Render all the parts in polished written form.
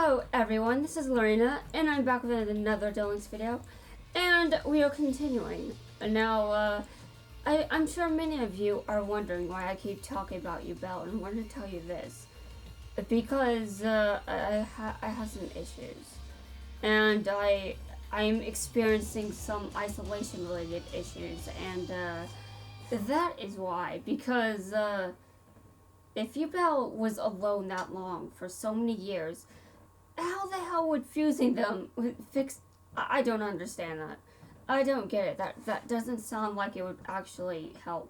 Hello everyone, this is Lorena, and I'm back with another Dylan's video, and we are continuing. Now, I'm sure many of you are wondering why I keep talking about you, Belle, and I want to tell you this. Because, I have some issues, and I'm experiencing some isolation-related issues, and, that is why, because, if you, Belle, was alone that long, for so many years, how the hell would fusing them fix... I don't understand that. I don't get it. That doesn't sound like it would actually help.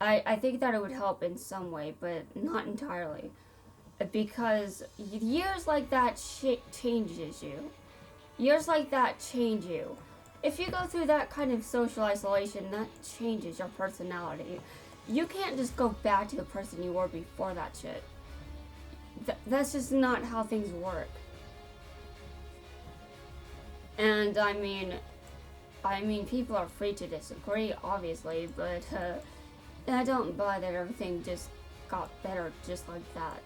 I think that it would help in some way, but not entirely. Because years like that changes you. Years like that change you. If you go through that kind of social isolation, that changes your personality. You can't just go back to the person you were before that shit. That's just not how things work. And I mean, people are free to disagree, obviously, but I don't buy that everything just got better just like that.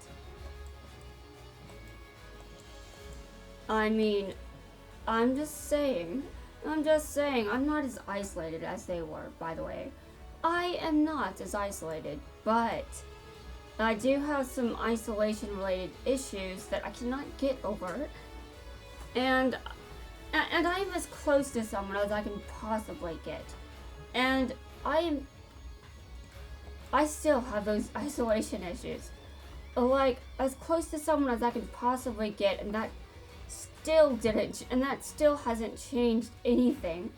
I mean, I'm just saying, I'm not as isolated as they were, by the way. I am not as isolated, but I do have some isolation-related issues that I cannot get over, and I'm as close to someone as I can possibly get, and I still have those isolation issues, like, as close to someone as I can possibly get, and that still hasn't changed anything.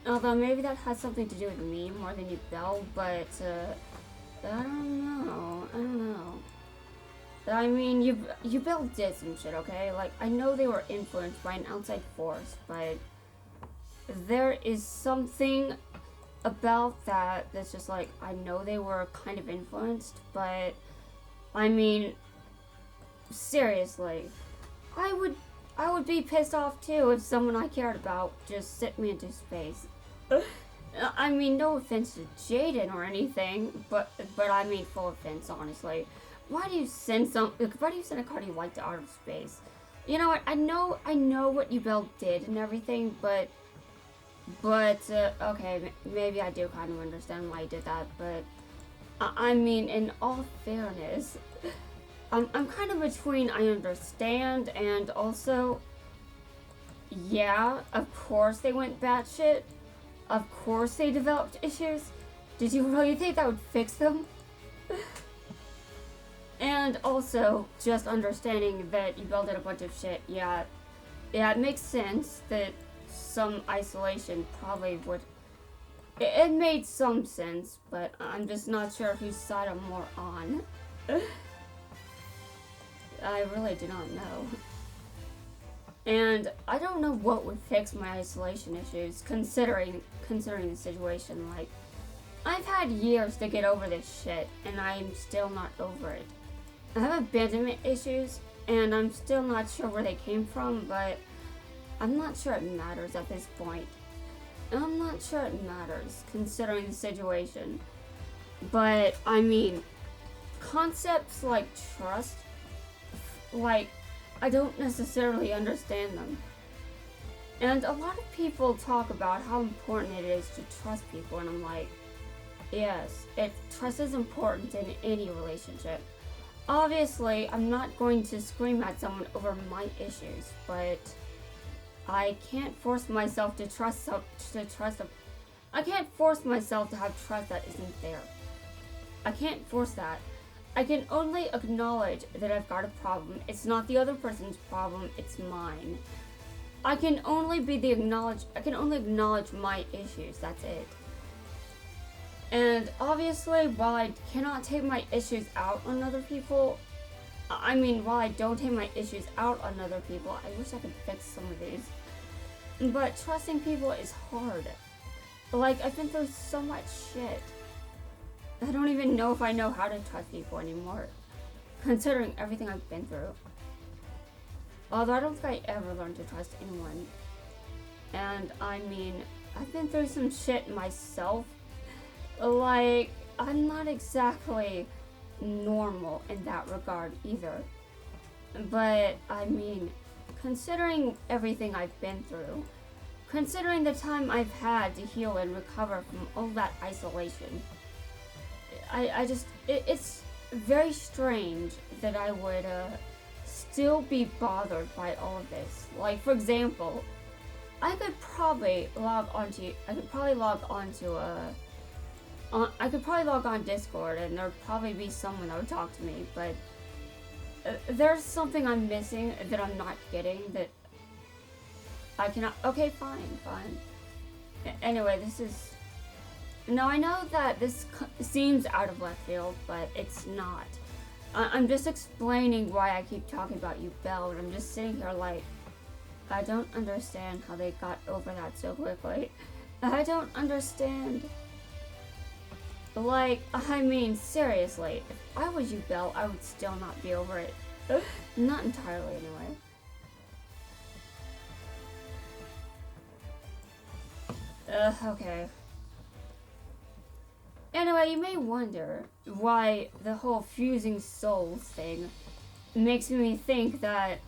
Although maybe that has something to do with me more than you, Belle, but, I don't know. I mean, you Belle did some shit, okay? Like, I know they were influenced by an outside force, but there is something about that's just like, I know they were kind of influenced, but, I mean, seriously, I would be pissed off too if someone I cared about just sent me into space. I mean, no offense to Jaden or anything, but I mean full offense, honestly. Why do you send a card you like to outer space? You know what? I know what you Belle did and everything, but okay, maybe I do kind of understand why you did that, but I mean, in all fairness, I'm kind of between I understand and also, yeah, of course they went batshit. Of course they developed issues. Did you really think that would fix them? And also, just understanding that you built a bunch of shit, yeah, it makes sense that some isolation probably would... It made some sense, but I'm just not sure whose side I'm more on. I really do not know. And I don't know what would fix my isolation issues, considering the situation. Like, I've had years to get over this shit, and I'm still not over it. I have abandonment issues, and I'm still not sure where they came from, but I'm not sure it matters at this point. I'm not sure it matters, considering the situation. But, I mean, concepts like trust, like, I don't necessarily understand them. And a lot of people talk about how important it is to trust people, and I'm like, yes, trust is important in any relationship. Obviously, I'm not going to scream at someone over my issues, but I can't force myself to I can't force myself to have trust that isn't there. I can't force that. I can only acknowledge that I've got a problem. It's not the other person's problem, it's mine. I can only acknowledge my issues, that's it. And obviously, while I cannot take my issues out on other people, while I don't take my issues out on other people, I wish I could fix some of these. But trusting people is hard. Like, I've been through so much shit. I don't even know if I know how to trust people anymore, considering everything I've been through. Although I don't think I ever learned to trust anyone. And I mean, I've been through some shit myself. Like, I'm not exactly normal in that regard either. But, I mean, considering everything I've been through, considering the time I've had to heal and recover from all that isolation, it's very strange that I would, still be bothered by all of this. Like, for example, I could probably log onto Discord, and there'd probably be someone that would talk to me, but there's something I'm missing that I'm not getting that I cannot. Okay, fine. Anyway, this is. Now, I know that this seems out of left field, but it's not. I'm just explaining why I keep talking about you, Belle, and I'm just sitting here like, I don't understand how they got over that so quickly. I don't understand. Like, I mean, seriously, if I was you, Belle, I would still not be over it. Not entirely, anyway. Okay. Anyway, you may wonder why the whole fusing souls thing makes me think that...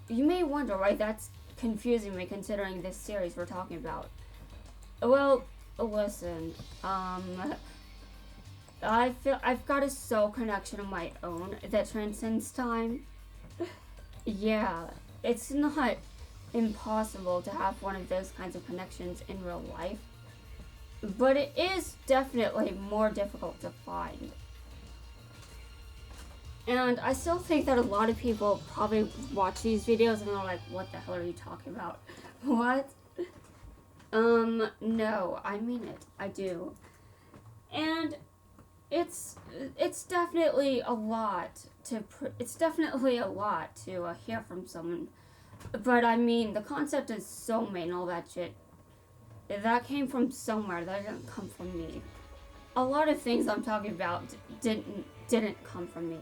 You may wonder why that's confusing me considering this series we're talking about. Well, listen, I feel I've got a soul connection of my own that transcends time. Yeah, it's not impossible to have one of those kinds of connections in real life, but it is definitely more difficult to find. And I still think that a lot of people probably watch these videos and they're like, what the hell are you talking about? What? No, I mean it. I do. And it's definitely a lot to hear from someone. But I mean, the concept of soulmate and all that shit, that came from somewhere. That didn't come from me. A lot of things I'm talking about didn't come from me.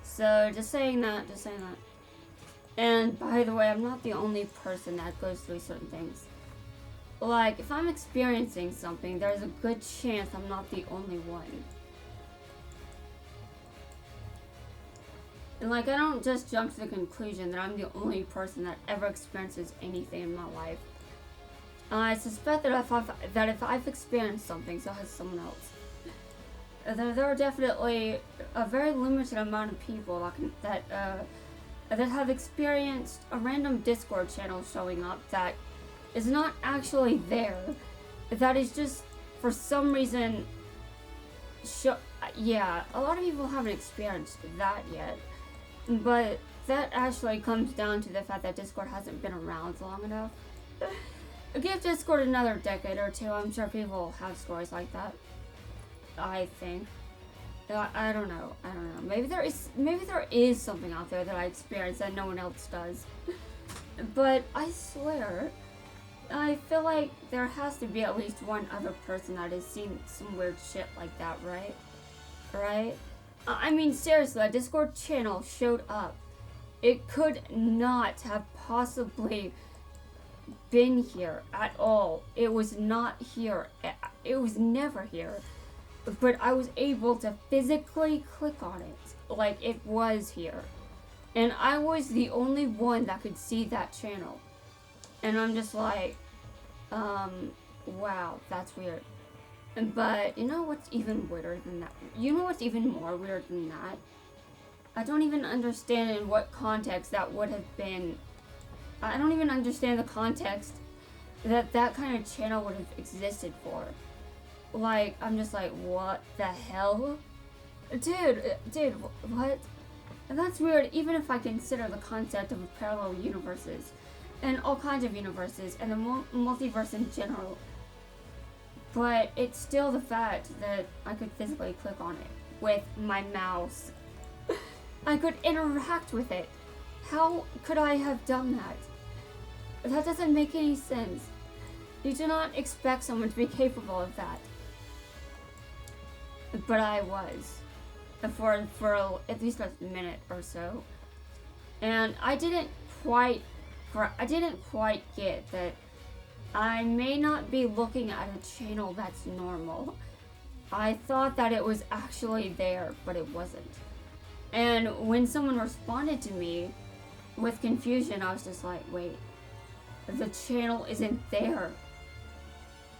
So just saying that. And by the way, I'm not the only person that goes through certain things. Like, if I'm experiencing something, there's a good chance I'm not the only one. And like, I don't just jump to the conclusion that I'm the only person that ever experiences anything in my life. I suspect that if I've experienced something, so has someone else. There are definitely a very limited amount of people that have experienced a random Discord channel showing up that is not actually there. That is just, for some reason, yeah, a lot of people haven't experienced that yet. But that actually comes down to the fact that Discord hasn't been around long enough. Give Discord another decade or two, I'm sure people will have stories like that. I think. I don't know. Maybe there is something out there that I experience that no one else does. But I swear, I feel like there has to be at least one other person that has seen some weird shit like that, right? Right? I mean, seriously, a Discord channel showed up. It could not have possibly been here at all. It was not here. It was never here. But I was able to physically click on it. Like, it was here. And I was the only one that could see that channel. And I'm just like, wow, that's weird. But you know what's even weirder than that? You know what's even more weird than that? I don't even understand in what context that would have been. I don't even understand the context that kind of channel would have existed for. Like, I'm just like, what the hell? Dude, what? And that's weird, even if I consider the concept of parallel universes, and all kinds of universes, and the multiverse in general. But it's still the fact that I could physically click on it with my mouse. I could interact with it. How could I have done that? That doesn't make any sense. You do not expect someone to be capable of that. But I was. For at least a minute or so. And I didn't quite get that I may not be looking at a channel that's normal. I thought that it was actually there, but it wasn't. And when someone responded to me with confusion, I was just like, wait, the channel isn't there.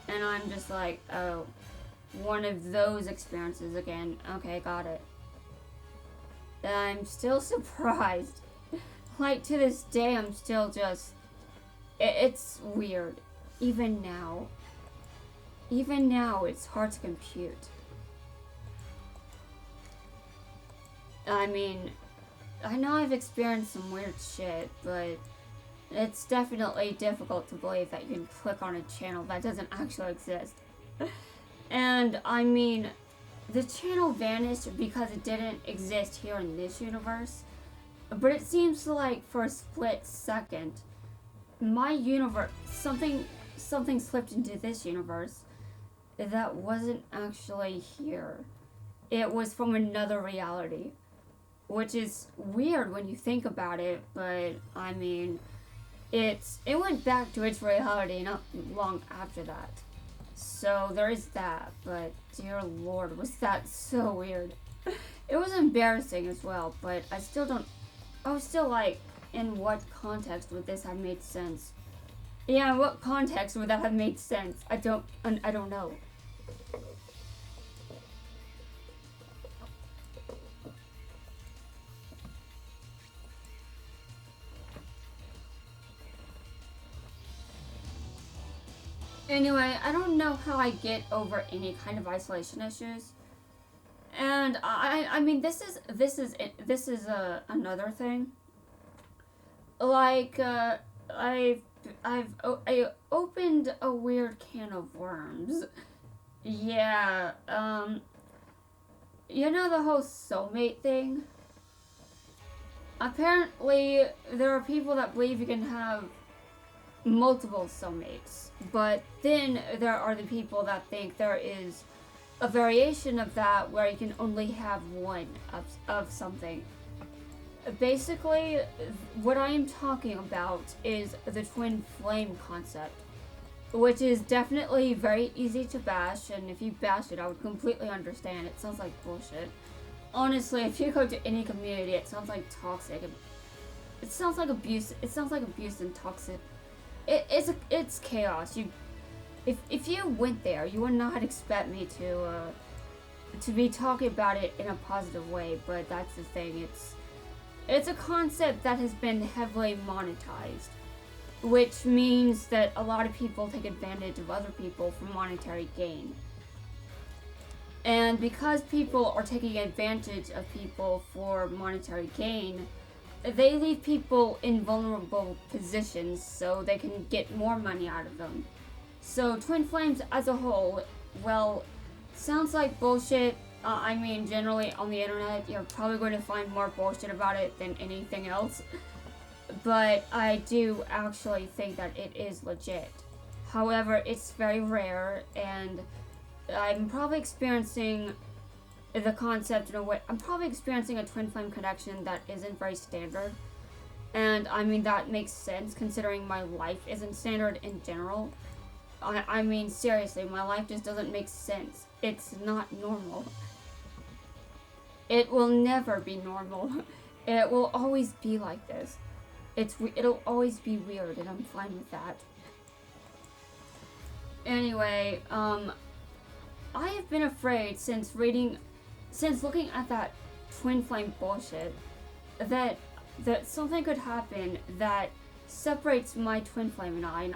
And I'm just like, oh, one of those experiences again. Okay, got it. And I'm still surprised. Like, to this day, I'm still just... It's weird. Even now. Even now, it's hard to compute. I mean, I know I've experienced some weird shit, but it's definitely difficult to believe that you can click on a channel that doesn't actually exist. And, I mean, the channel vanished because it didn't exist here in this universe. But it seems like for a split second, my universe, something slipped into this universe that wasn't actually here. It was from another reality. Which is weird when you think about it, but I mean, it went back to its reality not long after that. So there is that, but dear lord, was that so weird. It was embarrassing as well, but I was still like, in what context would this have made sense? Yeah, in what context would that have made sense? I don't know. Anyway, I don't know how I get over any kind of isolation issues. And I mean, this is another thing. Like, I opened a weird can of worms. Yeah, you know the whole soulmate thing? Apparently, there are people that believe you can have multiple soulmates, but then there are the people that think there is a variation of that where you can only have one of something. Basically, what I am talking about is the twin flame concept, which is definitely very easy to bash, and if you bash it, I would completely understand. It sounds like bullshit. Honestly, if you go to any community, it sounds like toxic. It sounds like abuse. It sounds like abuse and toxic. It's chaos. If you went there, you would not expect me to be talking about it in a positive way. But that's the thing. It's a concept that has been heavily monetized, which means that a lot of people take advantage of other people for monetary gain. And because people are taking advantage of people for monetary gain, they leave people in vulnerable positions so they can get more money out of them. So twin flames as a whole, well, sounds like bullshit. I mean, generally on the internet, you're probably going to find more bullshit about it than anything else. But I do actually think that it is legit. However, it's very rare, and I'm probably experiencing the concept in a way. I'm probably experiencing a twin flame connection that isn't very standard. And I mean, that makes sense considering my life isn't standard in general. I mean, seriously, my life just doesn't make sense. It's not normal. It will never be normal. It will always be like this. It'll always be weird, and I'm fine with that. Anyway, I have been afraid since looking at that twin flame bullshit, that something could happen that separates my twin flame and I,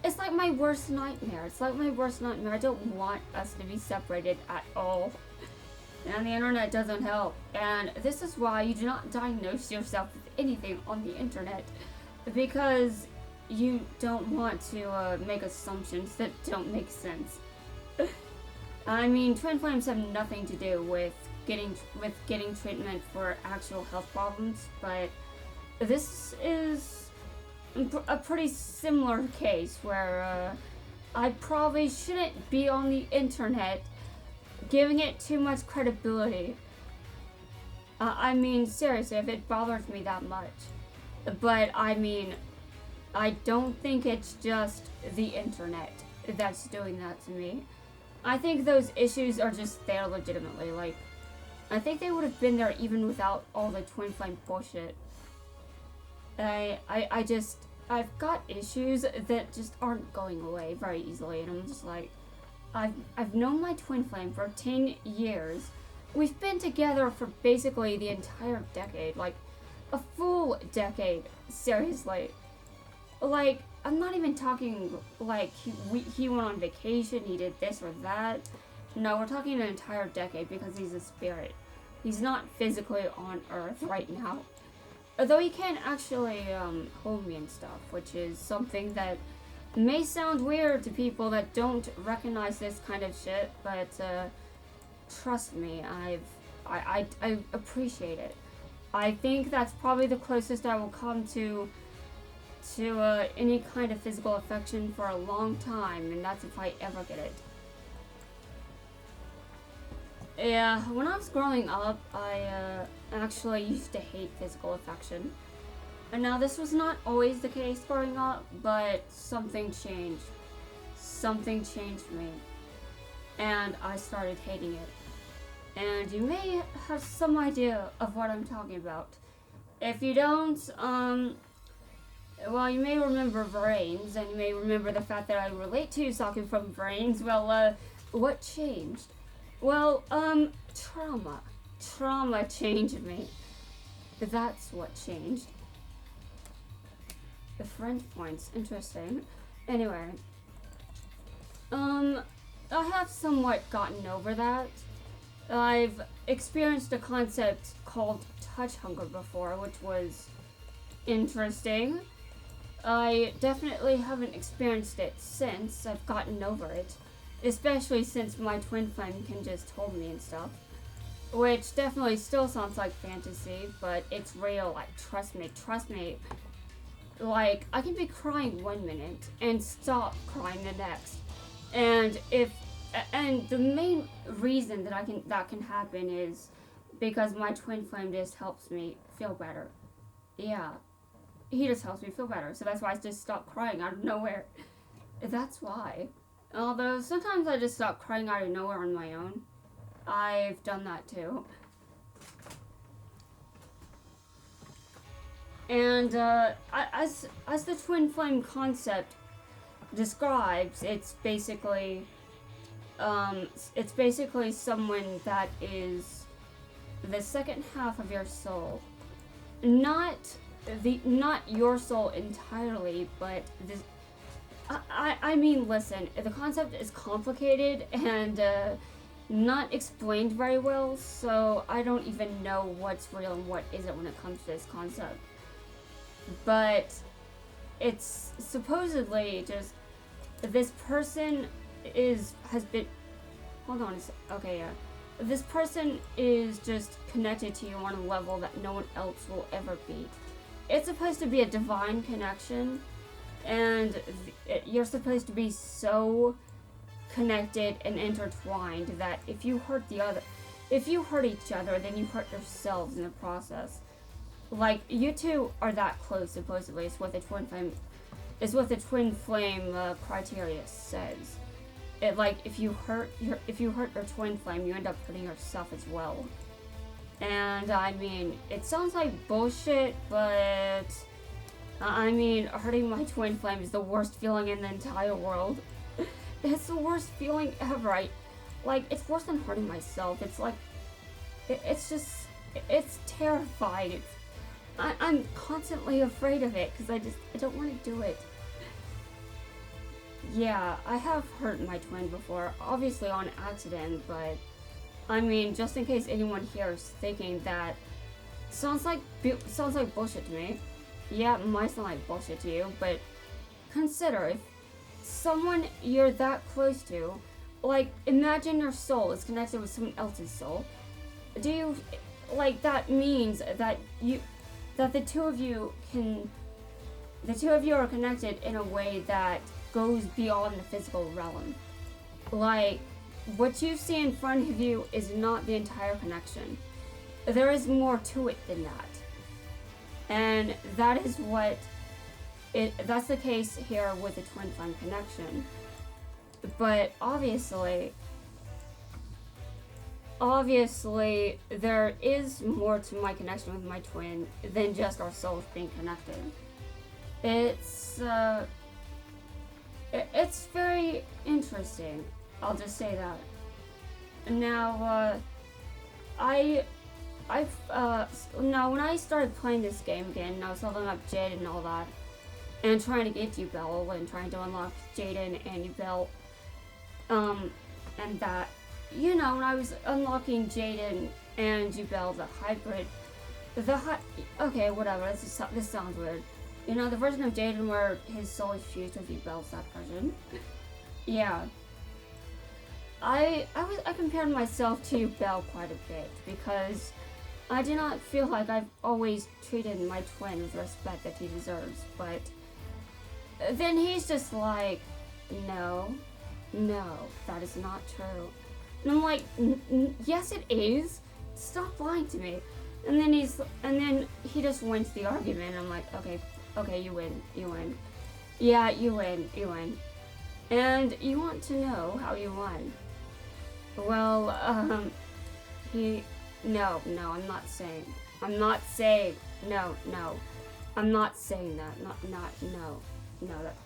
it's like my worst nightmare. It's like my worst nightmare. I don't want us to be separated at all. And the internet doesn't help. And this is why you do not diagnose yourself with anything on the internet. Because you don't want to make assumptions that don't make sense. I mean, twin flames have nothing to do with getting treatment for actual health problems, but this is a pretty similar case where I probably shouldn't be on the internet giving it too much credibility. I mean, seriously, if it bothers me that much. But I mean, I don't think it's just the internet that's doing that to me. I think those issues are just there legitimately. Like, I think they would have been there even without all the twin flame bullshit. I've got issues that just aren't going away very easily, and I'm just like, I've known my twin flame for 10 years. We've been together for basically the entire decade, like a full decade, seriously. Like, I'm not even talking like he went on vacation, he did this or that. No, we're talking an entire decade because he's a spirit. He's not physically on Earth right now. Although he can actually hold me and stuff, which is something that may sound weird to people that don't recognize this kind of shit, but trust me, I appreciate it. I think that's probably the closest I will come to any kind of physical affection for a long time, and that's if I ever get it. Yeah, when I was growing up, I actually used to hate physical affection. And now this was not always the case growing up, but something changed. Something changed me. And I started hating it. And you may have some idea of what I'm talking about. If you don't, well, you may remember brains, and you may remember the fact that I relate to Saku from brains. Well, what changed? Well, trauma. Trauma changed me. That's what changed. The friend points, interesting. Anyway, I have somewhat gotten over that. I've experienced a concept called touch hunger before, which was interesting. I definitely haven't experienced it since. I've gotten over it. Especially since my twin flame can just hold me and stuff. Which definitely still sounds like fantasy, but it's real. Like, trust me. Like, I can be crying 1 minute and stop crying the next. And the main reason that can happen is because my twin flame just helps me feel better. Yeah. He just helps me feel better. So that's why I just stop crying out of nowhere. That's why. Although sometimes I just stop crying out of nowhere on my own. I've done that too. And as the twin flame concept describes, it's basically someone that is the second half of your soul. Not your soul entirely, but this. I mean, listen, the concept is complicated and not explained very well, so I don't even know what's real and what isn't when it comes to this concept. But it's supposedly just this person this person is just connected to you on a level that no one else will ever be. It's supposed to be a divine connection. And you're supposed to be so connected and intertwined that if you hurt each other, then you hurt yourselves in the process. Like, you two are that close, supposedly. It's what the twin flame criteria says. If you hurt your twin flame, you end up hurting yourself as well. And I mean, it sounds like bullshit, but I mean, hurting my twin flame is the worst feeling in the entire world. It's the worst feeling ever. It's worse than hurting myself. It's like, it's terrifying. I'm constantly afraid of it because I don't want to do it. Yeah, I have hurt my twin before, obviously on accident, but I mean, just in case anyone here is thinking that sounds like bullshit to me. Yeah, it might sound like bullshit to you, but consider if someone you're that close to, like, imagine your soul is connected with someone else's soul. That means that the two of you are connected in a way that goes beyond the physical realm. Like, what you see in front of you is not the entire connection. There is more to it than that. And that is that's the case here with the twin flame connection. But obviously, obviously there is more to my connection with my twin than just our souls being connected. It's very interesting. I'll just say that. Now, now when I started playing this game again, and I was leveling up Jaden and all that, and trying to get Yubel, and trying to unlock Jaden and Yubel, and that, when I was unlocking Jaden and Yubel, the hybrid, okay, whatever, this sounds weird. The version of Jaden where his soul is fused with Yubel's, that version. Yeah. I compared myself to Yubel quite a bit, because I do not feel like I've always treated my twin with respect that he deserves, but then he's just like, no, that is not true. And I'm like, yes it is, stop lying to me. And then he just wins the argument, and I'm like, okay, you win. Yeah, you win. And you want to know how you won. Well, no, I'm not saying that, no,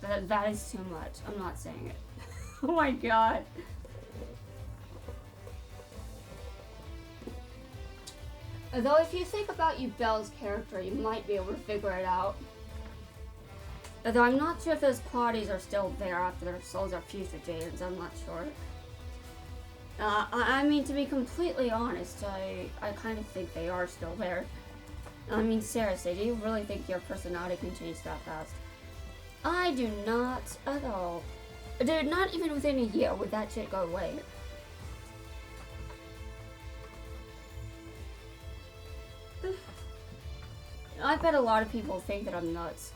that is too much, I'm not saying it. Oh my god. Though if you think about Yubel's character, you might be able to figure it out. Although I'm not sure if those qualities are still there after their souls are fused with Jaden's, I'm not sure. I mean, to be completely honest, I kind of think they are still there. I mean, seriously, do you really think your personality can change that fast? I do not at all. Dude, not even within a year would that shit go away. I bet a lot of people think that I'm nuts.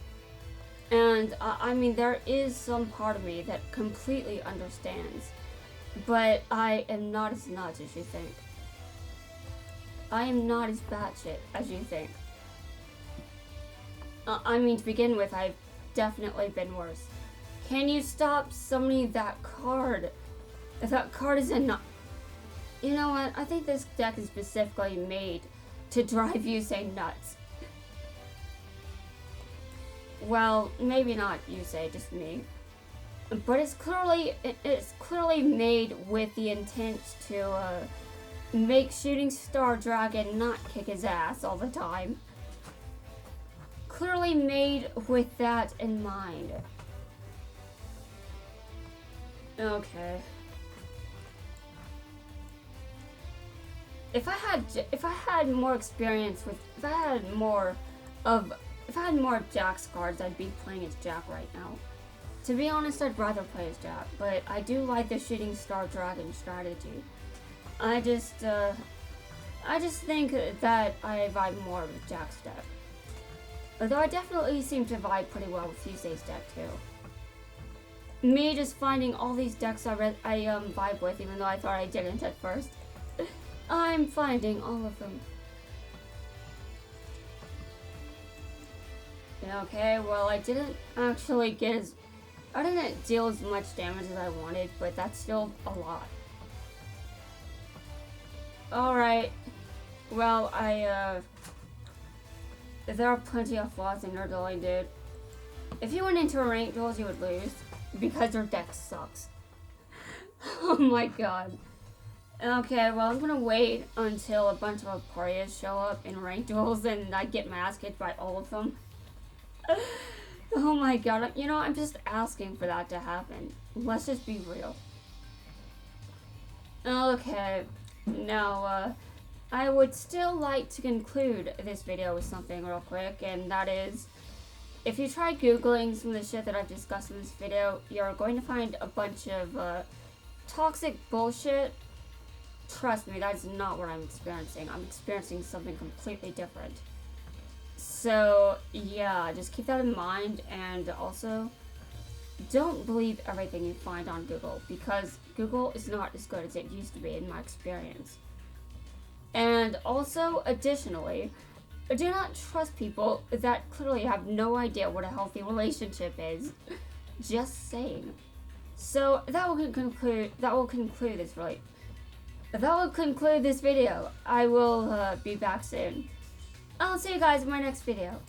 And, I mean, there is some part of me that completely understands. But I am not as nuts as you think. I am not as batshit as you think. I mean, to begin with, I've definitely been worse. Can you stop summoning that card? That card is enough. You know what? I think this deck is specifically made to drive you say nuts. Well, maybe not you say, just me. But it's clearly made with the intent to make Shooting Star Dragon not kick his ass all the time. Clearly made with that in mind. Okay. If I had more experience with, if I had more of Jack's cards, I'd be playing as Jack right now. To be honest, I'd rather play as Jack, but I do like the Shooting Star Dragon strategy. I just think that I vibe more with Jack's deck. Although I definitely seem to vibe pretty well with Fusei's deck too. Me just finding all these decks I vibe with, even though I thought I didn't at first. I'm finding all of them. Okay, well I didn't deal as much damage as I wanted, but that's still a lot. Alright. Well, there are plenty of flaws in your dueling, dude. If you went into ranked duels, you would lose, because your deck sucks. Oh my god. Okay, well I'm gonna wait until a bunch of Aporias show up in ranked duels and I get my ass kicked by all of them. Oh my god, I'm just asking for that to happen. Let's just be real. Okay, now, I would still like to conclude this video with something real quick, and that is, if you try Googling some of the shit that I've discussed in this video, you're going to find a bunch of, toxic bullshit. Trust me, that is not what I'm experiencing. I'm experiencing something completely different. So, yeah, just keep that in mind, and also, don't believe everything you find on Google, because Google is not as good as it used to be in my experience. And also, additionally, do not trust people that clearly have no idea what a healthy relationship is. Just saying. So, that will conclude this that will conclude this video. I will be back soon. I'll see you guys in my next video.